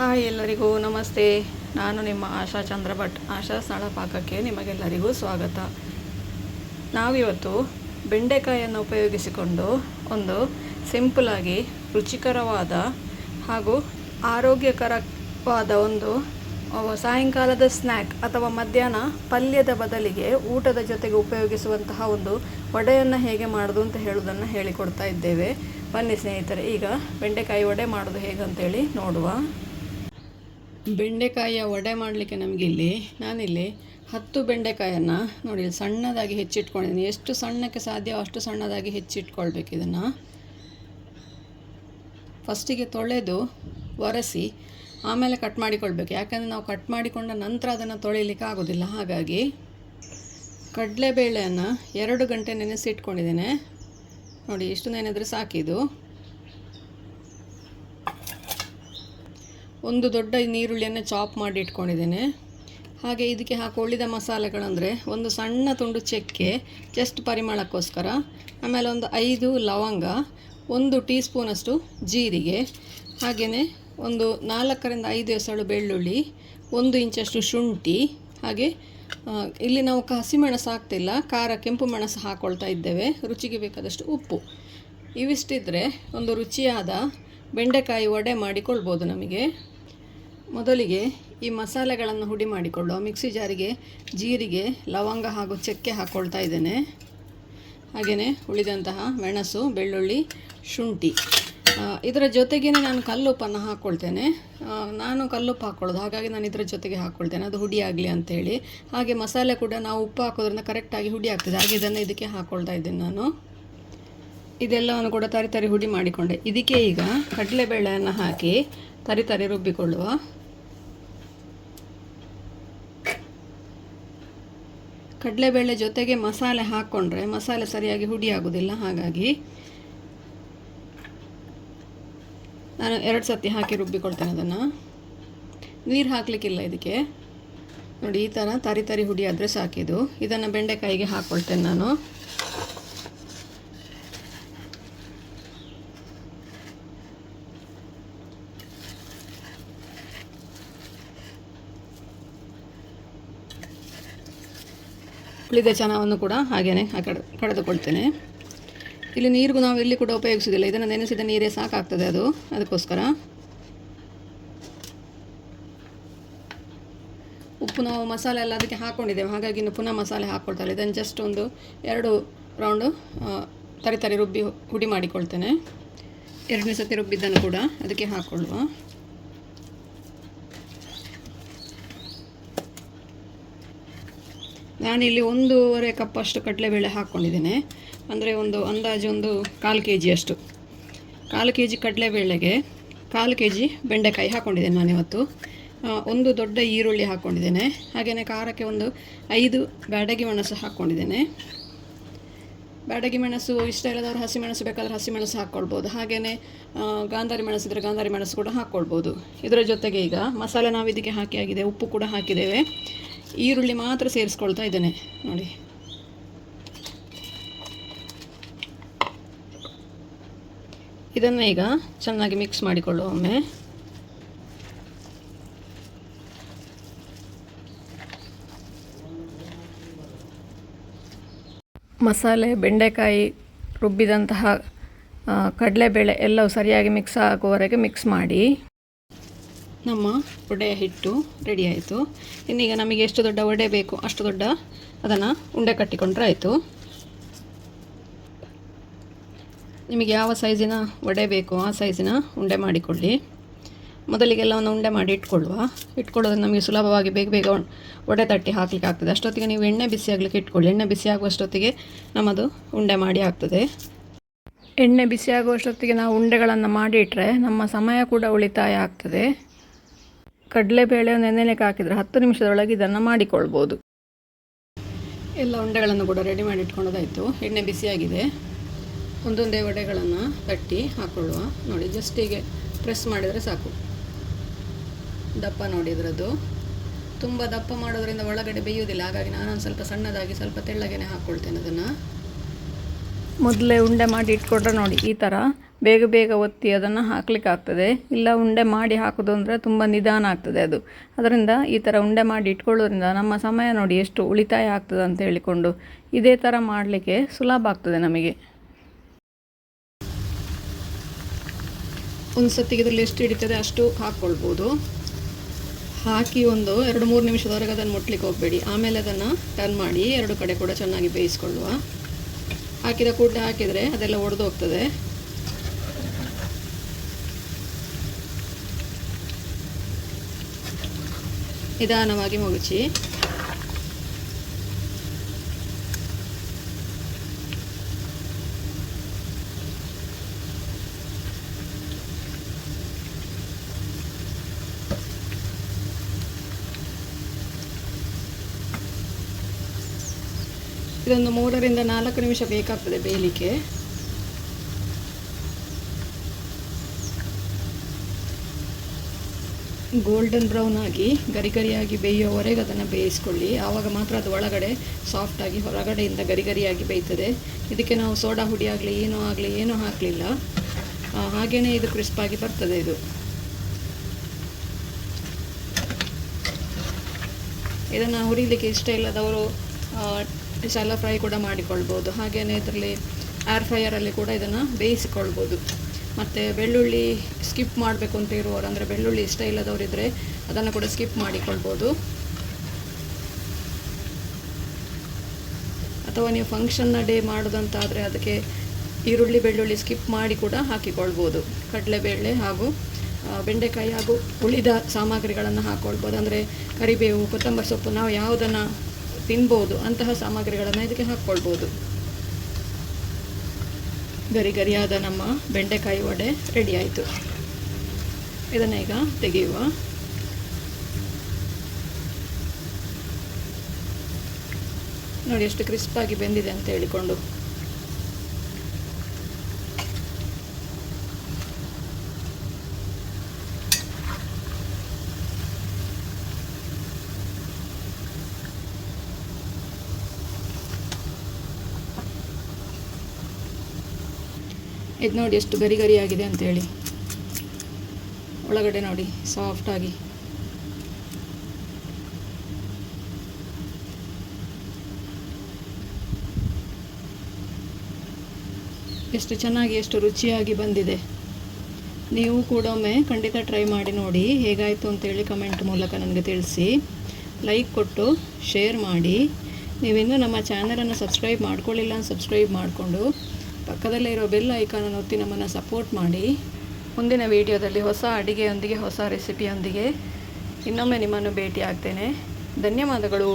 Hi ಎಲ್ಲರಿಗೂ ನಮಸ್ತೆ. ನಾನು ನಿಮ್ಮ ಆಶಾ ಚಂದ್ರ ಭಟ್. ಆಶಾ ಸ್ಥಳ ಪಾಕಕ್ಕೆ ನಿಮಗೆಲ್ಲರಿಗೂ ಸ್ವಾಗತ. ನಾವಿವತ್ತು ಬೆಂಡೆಕಾಯನ್ನು ಉಪಯೋಗಿಸಿಕೊಂಡು ಒಂದು ಸಿಂಪಲಾಗಿ ರುಚಿಕರವಾದ ಹಾಗೂ ಆರೋಗ್ಯಕರವಾದ ಒಂದು ಸಾಯಂಕಾಲದ ಸ್ನ್ಯಾಕ್ ಅಥವಾ ಮಧ್ಯಾಹ್ನ ಪಲ್ಯದ ಬದಲಿಗೆ ಊಟದ ಜೊತೆಗೆ ಉಪಯೋಗಿಸುವಂತಹ ಒಂದು ವಡೆಯನ್ನು ಹೇಗೆ ಮಾಡೋದು ಅಂತ ಹೇಳೋದನ್ನು ಹೇಳಿಕೊಡ್ತಾ ಇದ್ದೇವೆ. ಬನ್ನಿ ಸ್ನೇಹಿತರೆ, ಈಗ ಬೆಂಡೆಕಾಯಿ ವಡೆ ಮಾಡೋದು ಹೇಗಂತೇಳಿ ನೋಡುವ. ಬೆಂಡೆಕಾಯಿಯ ವಡೆ ಮಾಡಲಿಕ್ಕೆ ನಾನಿಲ್ಲಿ 10 ಬೆಂಡೆಕಾಯನ್ನು ನೋಡಿ ಸಣ್ಣದಾಗಿ ಹೆಚ್ಚಿಟ್ಕೊಂಡಿದ್ದೀನಿ. ಎಷ್ಟು ಸಣ್ಣಕ್ಕೆ ಸಾಧ್ಯವೋ ಅಷ್ಟು ಸಣ್ಣದಾಗಿ ಹೆಚ್ಚಿಟ್ಕೊಳ್ಬೇಕು. ಇದನ್ನು ಫಸ್ಟಿಗೆ ತೊಳೆದು ಒರೆಸಿ ಆಮೇಲೆ ಕಟ್ ಮಾಡಿಕೊಳ್ಬೇಕು. ಯಾಕಂದರೆ ನಾವು ಕಟ್ ಮಾಡಿಕೊಂಡ ನಂತರ ಅದನ್ನು ತೊಳಿಲಿಕ್ಕೆ ಆಗೋದಿಲ್ಲ. ಹಾಗಾಗಿ ಕಡಲೆಬೇಳೆಯನ್ನು 2 ಗಂಟೆ ನೆನೆಸಿಟ್ಕೊಂಡಿದ್ದೇನೆ. ನೋಡಿ, ಇಷ್ಟು ನೆನೆದರೆ ಸಾಕಿದು. ಒಂದು ದೊಡ್ಡ ನೀರುಳ್ಳಿಯನ್ನು ಚಾಪ್ ಮಾಡಿ ಇಟ್ಕೊಂಡಿದ್ದೇನೆ. ಹಾಗೆ ಇದಕ್ಕೆ ಉಳಿದ ಮಸಾಲೆಗಳಂದರೆ ಒಂದು ಸಣ್ಣ ತುಂಡು ಚಕ್ಕೆ, ಜಸ್ಟ್ ಪರಿಮಳಕ್ಕೋಸ್ಕರ. ಆಮೇಲೆ ಒಂದು 5 ಲವಂಗ, 1 ಟೀ ಸ್ಪೂನಷ್ಟು ಜೀರಿಗೆ, ಹಾಗೆಯೇ ಒಂದು 4 ರಿಂದ 5 ಎಸಳು ಬೆಳ್ಳುಳ್ಳಿ, 1 ಇಂಚಷ್ಟು ಶುಂಠಿ. ಹಾಗೆ ಇಲ್ಲಿ ನಾವು ಹಸಿಮೆಣಸು ಹಾಕ್ತಿಲ್ಲ, ಖಾರ ಕೆಂಪು ಮೆಣಸು ಹಾಕ್ಕೊಳ್ತಾ ಇದ್ದೇವೆ. ರುಚಿಗೆ ಬೇಕಾದಷ್ಟು ಉಪ್ಪು. ಇವಿಷ್ಟಿದ್ರೆ ಒಂದು ರುಚಿಯಾದ ಬೆಂಡೆಕಾಯಿ ವಡೆ ಮಾಡಿಕೊಳ್ಬೋದು ನಮಗೆ. ಮೊದಲಿಗೆ ಈ ಮಸಾಲೆಗಳನ್ನು ಹುಡಿ ಮಾಡಿಕೊಳ್ಳುವ. ಮಿಕ್ಸಿ ಜಾರಿಗೆ ಜೀರಿಗೆ, ಲವಂಗ ಹಾಗೂ ಚಕ್ಕೆ ಹಾಕ್ಕೊಳ್ತಾ ಇದ್ದೇನೆ. ಹಾಗೆಯೇ ಉಳಿದಂತಹ ಮೆಣಸು, ಬೆಳ್ಳುಳ್ಳಿ, ಶುಂಠಿ. ಇದರ ಜೊತೆಗೇ ನಾನು ಕಲ್ಲುಪ್ಪನ್ನು ಹಾಕ್ಕೊಳ್ತೇನೆ. ನಾನು ಕಲ್ಲುಪ್ಪು ಹಾಕ್ಕೊಳ್ಳೋದು, ಹಾಗಾಗಿ ನಾನು ಇದರ ಜೊತೆಗೆ ಹಾಕ್ಕೊಳ್ತೇನೆ, ಅದು ಹುಡಿ ಆಗಲಿ ಅಂಥೇಳಿ. ಹಾಗೆ ಮಸಾಲೆ ಕೂಡ ನಾವು ಉಪ್ಪು ಹಾಕೋದ್ರಿಂದ ಕರೆಕ್ಟಾಗಿ ಹುಡಿ ಆಗ್ತದೆ. ಹಾಗೆ ಇದನ್ನು ಇದಕ್ಕೆ ಹಾಕ್ಕೊಳ್ತಾ ಇದ್ದೇನೆ ನಾನು. ಇದೆಲ್ಲವನ್ನು ಕೂಡ ತರಿ ಹುಡಿ ಮಾಡಿಕೊಂಡೆ. ಇದಕ್ಕೆ ಈಗ ಕಡಲೆಬೇಳೆಯನ್ನು ಹಾಕಿ ತರಿ ರುಬ್ಬಿಕೊಳ್ಳುವ. ಕಡಲೆಬೇಳೆ ಜೊತೆಗೆ ಮಸಾಲೆ ಹಾಕ್ಕೊಂಡ್ರೆ ಮಸಾಲೆ ಸರಿಯಾಗಿ ಹುಡಿ ಆಗೋದಿಲ್ಲ. ಹಾಗಾಗಿ ನಾನು 2 ಸತಿ ಹಾಕಿ ರುಬ್ಬಿಕೊಳ್ತೇನೆ ಅದನ್ನು. ನೀರು ಹಾಕಲಿಕ್ಕಿಲ್ಲ ಇದಕ್ಕೆ. ನೋಡಿ, ಈ ಥರ ತರಿ ಹುಡಿ ಆದರೆ ಸಾಕಿದು. ಇದನ್ನು ಬೆಂಡೆಕಾಯಿಗೆ ಹಾಕ್ಕೊಳ್ತೇನೆ ನಾನು. ಉಳಿದ ಚನಾವನ್ನು ಕೂಡ ಹಾಗೆಯೇ ಕಡೆದುಕೊಳ್ತೇನೆ. ಇಲ್ಲಿ ನೀರಿಗೂ ನಾವು ಇಲ್ಲಿ ಕೂಡ ಉಪಯೋಗಿಸೋದಿಲ್ಲ. ಇದನ್ನು ನೆನೆಸಿದ ನೀರೇ ಸಾಕಾಗ್ತದೆ ಅದಕ್ಕೋಸ್ಕರ. ಉಪ್ಪು ನಾವು ಮಸಾಲೆ ಎಲ್ಲ ಅದಕ್ಕೆ ಹಾಕ್ಕೊಂಡಿದ್ದೇವೆ, ಹಾಗಾಗಿ ಇನ್ನು ಪುನಃ ಮಸಾಲೆ ಹಾಕ್ಕೊಳ್ತಾರೆ. ಇದನ್ನು ಜಸ್ಟ್ ಒಂದು 2 ರೌಂಡು ತರಿ ರುಬ್ಬಿ ಹುಡಿ ಮಾಡಿಕೊಳ್ತೇನೆ. 2ನೇ ಸತಿ ರುಬ್ಬಿದ್ದನ್ನು ಕೂಡ ಅದಕ್ಕೆ ಹಾಕ್ಕೊಳ್ಳುವ. ನಾನಿಲ್ಲಿ 1.5 ಕಪ್ಪಷ್ಟು ಕಡಲೆಬೇಳೆ ಹಾಕ್ಕೊಂಡಿದ್ದೇನೆ. ಅಂದರೆ ಒಂದು ಅಂದಾಜು ಒಂದು 1/4 kg ಅಷ್ಟು. 1/4 kg ಕಡಲೆಬೇಳೆಗೆ 1/4 kg ಬೆಂಡೆಕಾಯಿ ಹಾಕ್ಕೊಂಡಿದ್ದೇನೆ ನಾನಿವತ್ತು. 1 ದೊಡ್ಡ ಈರುಳ್ಳಿ ಹಾಕ್ಕೊಂಡಿದ್ದೇನೆ. ಹಾಗೆಯೇ ಖಾರಕ್ಕೆ ಒಂದು 5 ಬ್ಯಾಡಗಿ ಮೆಣಸು ಹಾಕ್ಕೊಂಡಿದ್ದೇನೆ. ಬ್ಯಾಡಗಿ ಮೆಣಸು ಇಷ್ಟ ಇಲ್ಲದವರು ಹಸಿಮೆಣಸು ಬೇಕಾದರೆ ಹಸಿಮೆಣಸು ಹಾಕ್ಕೊಳ್ಬೋದು. ಹಾಗೆಯೇ ಗಾಂಧಾರಿ ಮೆಣಸಿದ್ರೆ ಗಾಂಧಾರಿ ಮೆಣಸು ಕೂಡ ಹಾಕ್ಕೊಳ್ಬೋದು. ಇದರ ಜೊತೆಗೆ ಈಗ ಮಸಾಲೆ ನಾವು ಇದಕ್ಕೆ ಹಾಕಿ ಆಗಿದೆ, ಉಪ್ಪು ಕೂಡ ಹಾಕಿದ್ದೇವೆ. ಈರುಳ್ಳಿ ಮಾತ್ರ ಸೇರಿಸ್ಕೊಳ್ತಾ ಇದ್ದೇನೆ. ನೋಡಿ, ಇದನ್ನು ಈಗ ಚೆನ್ನಾಗಿ ಮಿಕ್ಸ್ ಮಾಡಿಕೊಳ್ಳುವ ಒಮ್ಮೆ. ಮಸಾಲೆ, ಬೆಂಡೆಕಾಯಿ, ರುಬ್ಬಿದಂತಹ ಕಡಲೆಬೇಳೆ ಎಲ್ಲವೂ ಸರಿಯಾಗಿ ಮಿಕ್ಸ್ ಆಗುವವರೆಗೆ ಮಿಕ್ಸ್ ಮಾಡಿ. ನಮ್ಮ ವಡೆಯ ಹಿಟ್ಟು ರೆಡಿ ಆಯಿತು. ಇನ್ನೀಗ ನಮಗೆ ಎಷ್ಟು ದೊಡ್ಡ ವಡೆ ಬೇಕು ಅಷ್ಟು ದೊಡ್ಡ ಅದನ್ನು ಉಂಡೆ ಕಟ್ಟಿಕೊಂಡ್ರೆ ಆಯಿತು. ನಿಮಗೆ ಯಾವ ಸೈಜಿನ ವಡೆ ಬೇಕು ಆ ಸೈಜಿನ ಉಂಡೆ ಮಾಡಿಕೊಳ್ಳಿ. ಮೊದಲಿಗೆಲ್ಲವನ್ನು ಉಂಡೆ ಮಾಡಿ ಇಟ್ಕೊಳ್ಳೋದು ನಮಗೆ ಸುಲಭವಾಗಿ ಬೇಗ ವಡೆ ತಟ್ಟಿ ಹಾಕಲಿಕ್ಕೆ ಆಗ್ತದೆ. ಅಷ್ಟೊತ್ತಿಗೆ ನೀವು ಎಣ್ಣೆ ಬಿಸಿ ಆಗಲಿಕ್ಕೆ ಇಟ್ಕೊಳ್ಳಿ. ಎಣ್ಣೆ ಬಿಸಿ ಆಗುವಷ್ಟೊತ್ತಿಗೆ ನಮ್ಮದು ಉಂಡೆ ಮಾಡಿ ಆಗ್ತದೆ. ಎಣ್ಣೆ ಬಿಸಿ ಆಗುವಷ್ಟೊತ್ತಿಗೆ ನಾವು ಉಂಡೆಗಳನ್ನು ಮಾಡಿ ಇಟ್ಟರೆ ನಮ್ಮ ಸಮಯ ಕೂಡ ಉಳಿತಾಯ ಆಗ್ತದೆ. ಕಡಲೆಬೇಳೆ ನೆನೆಯಲಿಕ್ಕೆ ಹಾಕಿದರೆ 10 ನಿಮಿಷದೊಳಗೆ ಇದನ್ನು ಮಾಡಿಕೊಳ್ಬೋದು. ಎಲ್ಲ ಉಂಡೆಗಳನ್ನು ಕೂಡ ರೆಡಿ ಮಾಡಿ ಇಟ್ಕೊಳ್ಳೋದಾಯಿತು. ಎಣ್ಣೆ ಬಿಸಿಯಾಗಿದೆ. ಒಂದೊಂದೇ ವಡೆಗಳನ್ನು ತಟ್ಟಿ ಹಾಕ್ಕೊಳ್ಳುವ. ನೋಡಿ, ಜಸ್ಟ್ ಹೀಗೆ ಪ್ರೆಸ್ ಮಾಡಿದರೆ ಸಾಕು. ದಪ್ಪ ನೋಡಿ ಇದರದ್ದು. ತುಂಬ ದಪ್ಪ ಮಾಡೋದ್ರಿಂದ ಒಳಗಡೆ ಬೇಯುವುದಿಲ್ಲ. ಹಾಗಾಗಿ ನಾನೊಂದು ಸ್ವಲ್ಪ ಸಣ್ಣದಾಗಿ ಸ್ವಲ್ಪ ತೆಳ್ಳಗೇನೆ ಹಾಕ್ಕೊಳ್ತೇನೆ ಅದನ್ನು. ಮೊದಲೇ ಉಂಡೆ ಮಾಡಿ ಇಟ್ಕೊಂಡ್ರೆ ನೋಡಿ ಈ ಥರ ಬೇಗ ಬೇಗ ಒತ್ತಿ ಅದನ್ನು ಹಾಕ್ಲಿಕ್ಕೆ ಆಗ್ತದೆ. ಇಲ್ಲ ಉಂಡೆ ಮಾಡಿ ಹಾಕೋದು ಅಂದರೆ ತುಂಬ ನಿಧಾನ ಆಗ್ತದೆ ಅದು. ಅದರಿಂದ ಈ ಥರ ಉಂಡೆ ಮಾಡಿ ಇಟ್ಕೊಳ್ಳೋದ್ರಿಂದ ನಮ್ಮ ಸಮಯ ನೋಡಿ ಎಷ್ಟು ಉಳಿತಾಯ ಆಗ್ತದೆ ಅಂತ ಹೇಳಿಕೊಂಡು ಇದೇ ಥರ ಮಾಡಲಿಕ್ಕೆ ಸುಲಭ ಆಗ್ತದೆ ನಮಗೆ. ಒಂದು ಸತಿಗೆ ಇದರಲ್ಲಿ ಎಷ್ಟು ಹಿಡಿತದೆ ಅಷ್ಟು ಹಾಕ್ಕೊಳ್ಬೋದು. ಹಾಕಿ ಒಂದು 2-3 ನಿಮಿಷದವರೆಗೆ ಅದನ್ನು ಮುಟ್ಲಿಕ್ಕೆ ಹೋಗಬೇಡಿ. ಆಮೇಲೆ ಅದನ್ನು ಟರ್ನ್ ಮಾಡಿ 2 ಕಡೆ ಕೂಡ ಚೆನ್ನಾಗಿ ಬೇಯಿಸ್ಕೊಳ್ಳುವ. ಹಾಕಿದ ಕೂಡಲೇ ಹಾಕಿದರೆ ಅದೆಲ್ಲ ಒಡೆದು ಹೋಗ್ತದೆ. ನಿಧಾನವಾಗಿ ಮುಗಿಸಿ. ಇದೊಂದು 3-4 ನಿಮಿಷ ಬೇಕಾಗ್ತದೆ ಬೇಯಲಿಕ್ಕೆ. ಗೋಲ್ಡನ್ ಬ್ರೌನ್ ಆಗಿ ಗರಿಗರಿಯಾಗಿ ಬೇಯುವವರೆಗೆ ಅದನ್ನು ಬೇಯಿಸ್ಕೊಳ್ಳಿ. ಆವಾಗ ಮಾತ್ರ ಅದು ಒಳಗಡೆ ಸಾಫ್ಟಾಗಿ ಹೊರಗಡೆಯಿಂದ ಗರಿಗರಿಯಾಗಿ ಬೇಯ್ತದೆ. ಇದಕ್ಕೆ ನಾವು ಸೋಡಾ ಹುಡಿ ಆಗಲಿ ಏನೂ ಹಾಕಲಿಲ್ಲ. ಹಾಗೆಯೇ ಇದು ಕ್ರಿಸ್ಪಾಗಿ ಬರ್ತದೆ. ಇದು ಇದನ್ನು ಹುರಿಲಿಕ್ಕೆ ಇಷ್ಟ ಇಲ್ಲದವರು ಶಾಲೋ ಫ್ರೈ ಕೂಡ ಮಾಡಿಕೊಳ್ಬೋದು. ಹಾಗೆಯೇ ಇದರಲ್ಲಿ ಏರ್ ಫ್ರೈಯರಲ್ಲಿ ಕೂಡ ಇದನ್ನು ಬೇಯಿಸಿಕೊಳ್ಬೋದು. ಮತ್ತು ಬೆಳ್ಳುಳ್ಳಿ ಸ್ಕಿಪ್ ಮಾಡಬೇಕು ಅಂತ ಇರುವವರು, ಅಂದರೆ ಬೆಳ್ಳುಳ್ಳಿ ಇಷ್ಟ ಇಲ್ಲದವರಿದ್ದರೆ ಅದನ್ನು ಕೂಡ ಸ್ಕಿಪ್ ಮಾಡಿಕೊಳ್ಬೋದು. ಅಥವಾ ನೀವು ಫಂಕ್ಷನ್ನ ಡೇ ಮಾಡೋದಂತಾದರೆ ಅದಕ್ಕೆ ಈರುಳ್ಳಿ ಬೆಳ್ಳುಳ್ಳಿ ಸ್ಕಿಪ್ ಮಾಡಿ ಕೂಡ ಹಾಕಿಕೊಳ್ಬೋದು. ಕಡಲೆಬೇಳೆ ಹಾಗೂ ಬೆಂಡೆಕಾಯಿ ಹಾಗೂ ಉಳಿದ ಸಾಮಗ್ರಿಗಳನ್ನು ಹಾಕ್ಕೊಳ್ಬೋದು. ಅಂದರೆ ಕರಿಬೇವು, ಕೊತ್ತಂಬರಿ ಸೊಪ್ಪು, ನಾವು ಯಾವುದನ್ನು ತಿನ್ಬೋದು ಅಂತಹ ಸಾಮಗ್ರಿಗಳನ್ನು ಇದಕ್ಕೆ ಹಾಕ್ಕೊಳ್ಬೋದು. ಗರಿಗರಿಯಾದ ನಮ್ಮ ಬೆಂಡೆಕಾಯಿ ವಡೆ ರೆಡಿ ಆಯಿತು. ಇದನ್ನು ಈಗ ತೆಗೆಯುವ. ನೋಡಿ ಎಷ್ಟು ಕ್ರಿಸ್ಪಾಗಿ ಬೆಂದಿದೆ ಅಂತ ಹೇಳಿಕೊಂಡು. ಇದು ನೋಡಿ ಎಷ್ಟು ಗರಿಗರಿಯಾಗಿದೆ ಅಂತೇಳಿ. ಒಳಗಡೆ ನೋಡಿ ಸಾಫ್ಟಾಗಿ. ಎಷ್ಟು ಚೆನ್ನಾಗಿ ಎಷ್ಟು ರುಚಿಯಾಗಿ ಬಂದಿದೆ. ನೀವು ಕೂಡ ಒಮ್ಮೆ ಖಂಡಿತ ಟ್ರೈ ಮಾಡಿ ನೋಡಿ. ಹೇಗಾಯಿತು ಅಂತೇಳಿ ಕಮೆಂಟ್ ಮೂಲಕ ನನಗೆ ತಿಳಿಸಿ. ಲೈಕ್ ಕೊಟ್ಟು ಶೇರ್ ಮಾಡಿ. ನೀವಿನ್ನೂ ನಮ್ಮ ಚಾನಲನ್ನು ಸಬ್ಸ್ಕ್ರೈಬ್ ಮಾಡ್ಕೊಳ್ಳಿಲ್ಲ ಅಂತ ಸಬ್ಸ್ಕ್ರೈಬ್ ಮಾಡಿಕೊಂಡು ಪಕ್ಕದಲ್ಲೇ ಇರೋ ಬೆಲ್ ಐಕಾನನ್ನು ಒತ್ತಿ ನಮ್ಮನ್ನು ಸಪೋರ್ಟ್ ಮಾಡಿ. ಮುಂದಿನ ವಿಡಿಯೋದಲ್ಲಿ ಹೊಸ ಅಡಿಗೆಯೊಂದಿಗೆ ಹೊಸ ರೆಸಿಪಿಯೊಂದಿಗೆ ಇನ್ನೊಮ್ಮೆ ನಿಮ್ಮನ್ನು ಭೇಟಿ ಆಗ್ತೇನೆ. ಧನ್ಯವಾದಗಳು.